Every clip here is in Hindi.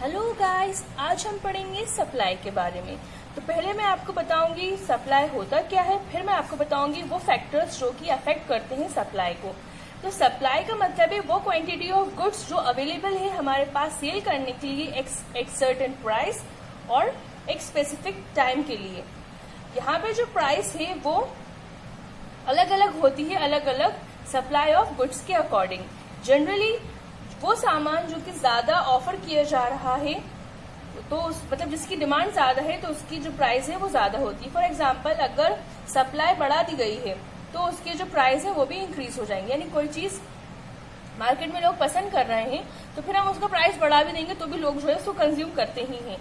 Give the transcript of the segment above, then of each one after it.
हेलो गाइस, आज हम पढ़ेंगे सप्लाई के बारे में। तो पहले मैं आपको बताऊंगी सप्लाई होता क्या है, फिर मैं आपको बताऊंगी वो फैक्टर्स जो कि अफेक्ट करते हैं सप्लाई को। तो सप्लाई का मतलब है वो क्वांटिटी ऑफ गुड्स जो अवेलेबल है हमारे पास सेल करने के लिए एक सर्टेन प्राइस और एक स्पेसिफिक टाइम के लिए। यहाँ पे जो प्राइस है वो अलग अलग होती है, अलग अलग सप्लाई ऑफ गुड्स के अकॉर्डिंग। जनरली वो सामान जो कि ज्यादा ऑफर किया जा रहा है तो मतलब जिसकी डिमांड ज्यादा है तो उसकी जो प्राइस है वो ज्यादा होती है। फॉर एग्जांपल, अगर सप्लाई बढ़ा दी गई है तो उसके जो प्राइस है वो भी इंक्रीज हो जाएंगे। यानी कोई चीज मार्केट में लोग पसंद कर रहे हैं तो फिर हम उसका प्राइस बढ़ा भी देंगे तो भी लोग जो है उसको कंज्यूम करते ही हैं।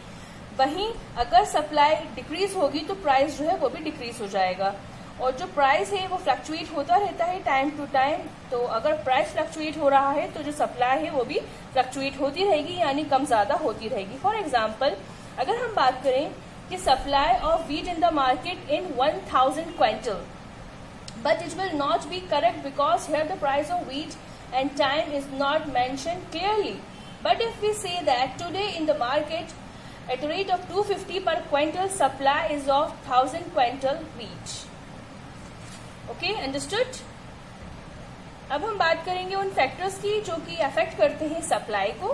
वहीं अगर सप्लाई डिक्रीज होगी तो प्राइस जो है वो भी डिक्रीज हो जाएगा। और जो प्राइस है वो फ्लक्चुएट होता रहता है टाइम टू टाइम। तो अगर प्राइस फ्लक्चुएट हो रहा है तो जो सप्लाई है वो भी फ्लक्चुएट होती रहेगी, यानी कम ज्यादा होती रहेगी। फॉर एग्जाम्पल, अगर हम बात करें कि supply of wheat in the market इन 1000 quintal, but it will not be correct because here the price of wheat and time is not mentioned clearly. But if we say that today in the market at the rate of 250 per quintal, supply is of 1000 quintal wheat. Okay, understood. अब हम बात करेंगे उन फैक्टर्स की जो कि अफेक्ट करते हैं सप्लाई को।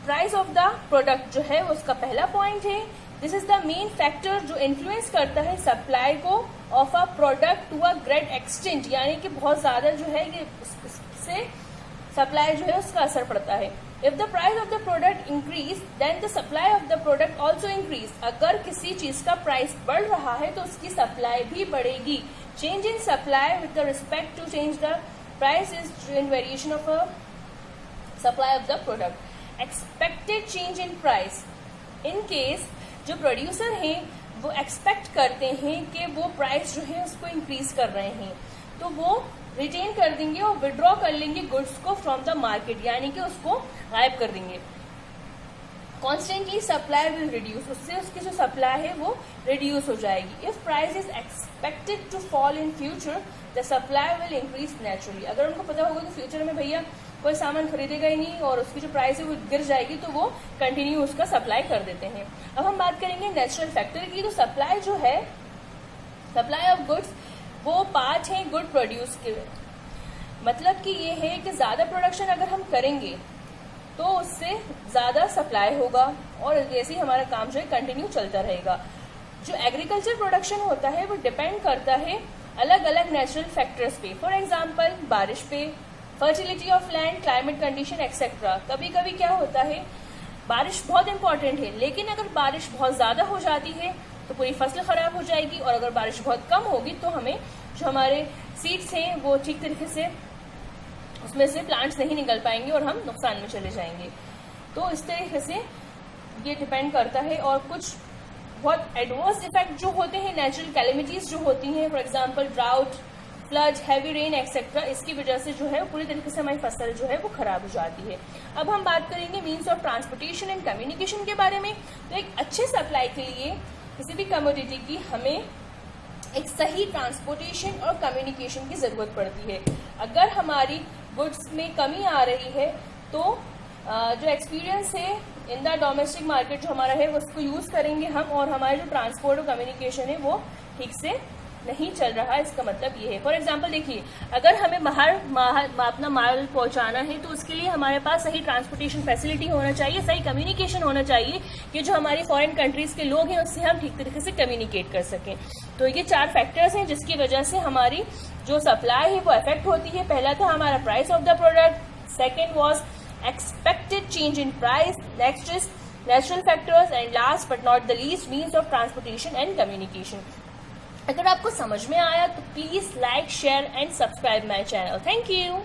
प्राइस ऑफ द प्रोडक्ट जो है उसका पहला पॉइंट है। This is the main factor जो इन्फ्लुएंस करता है सप्लाई को of a product to a great extent, यानी कि बहुत ज्यादा जो है ये उससे सप्लाई जो है उसका असर पड़ता है। If the price of the product increase, then the supply of the product also increase. अगर किसी चीज का प्राइस बढ़ रहा है तो उसकी सप्लाई भी बढ़ेगी। Change in supply with the respect to change the price is in variation of a supply of the product. Expected change in price. In case जो प्रोड्यूसर हैं वो एक्सपेक्ट करते हैं कि वो प्राइस जो है उसको इंक्रीज कर रहे हैं तो वो रिटेन कर देंगे और विड्रॉ कर लेंगे गुड्स को फ्रॉम द मार्केट, यानी कि उसको गायब कर देंगे। कॉन्स्टेंटली सप्लाई विल रिड्यूस, उससे उसकी जो सप्लाई है वो रिड्यूस हो जाएगी। If price is expected to fall in future the supply will increase naturally. अगर उनको पता होगा कि फ्यूचर में भैया कोई सामान खरीदेगा ही नहीं और उसकी जो प्राइस है वो गिर जाएगी तो वो कंटिन्यू उसका सप्लाई कर देते हैं। अब हम बात करेंगे नेचुरल फैक्टर की। तो सप्लाई जो है, सप्लाई ऑफ गुड्स वो पार्ट है गुड प्रोड्यूस के। मतलब कि ये है कि ज्यादा प्रोडक्शन अगर हम करेंगे तो उससे ज्यादा सप्लाई होगा और जैसे ही हमारा काम जो है कंटिन्यू चलता रहेगा। जो एग्रीकल्चर प्रोडक्शन होता है वो डिपेंड करता है अलग अलग नेचुरल फैक्टर्स पे। फॉर एग्जांपल, बारिश पे, fertility of land, climate condition etcetera. कभी कभी क्या होता है, बारिश बहुत इंपॉर्टेंट है लेकिन अगर बारिश बहुत ज्यादा हो जाती है तो पूरी फसल खराब हो जाएगी, और अगर बारिश बहुत कम होगी तो हमें जो हमारे सीड्स हैं वो ठीक तरीके से उसमें से प्लांट्स नहीं निकल पाएंगे और हम नुकसान में चले जाएंगे। तो इस तरीके से ये डिपेंड करता है। और कुछ बहुत एडवर्स इफेक्ट जो होते हैं, नेचुरल कैलेमिटीज जो होती हैं, for example drought, flood, heavy rain etcetera, इसकी वजह से जो है पूरी तरीके से हमारी फसल जो है वो खराब हो जाती है। अब हम बात करेंगे means of transportation and communication के बारे में। तो एक अच्छे सप्लाई के लिए किसी भी कमोडिटी की हमें एक सही ट्रांसपोर्टेशन और कम्युनिकेशन की जरूरत पड़ती है। अगर हमारी गुड्स में कमी आ रही है तो जो एक्सपीरियंस है इन द डोमेस्टिक मार्केट जो हमारा है उसको यूज करेंगे हम, और हमारे जो ट्रांसपोर्ट और कम्युनिकेशन है वो ठीक से नहीं चल रहा है। इसका मतलब ये है, फॉर एग्जांपल देखिए, अगर हमें बाहर अपना माल पहुंचाना है तो उसके लिए हमारे पास सही ट्रांसपोर्टेशन फैसिलिटी होना चाहिए, सही कम्युनिकेशन होना चाहिए कि जो हमारी फॉरेन कंट्रीज के लोग हैं उससे हम ठीक तरीके से कम्युनिकेट कर सकें। तो ये 4 फैक्टर्स हैं जिसकी वजह से हमारी जो सप्लाई है वो अफेक्ट होती है। पहला था हमारा price of the product, second was expected change in price, next is natural factors, and last but not the least means of transportation and communication. अगर आपको समझ में आया तो please like, share and subscribe my channel. Thank you.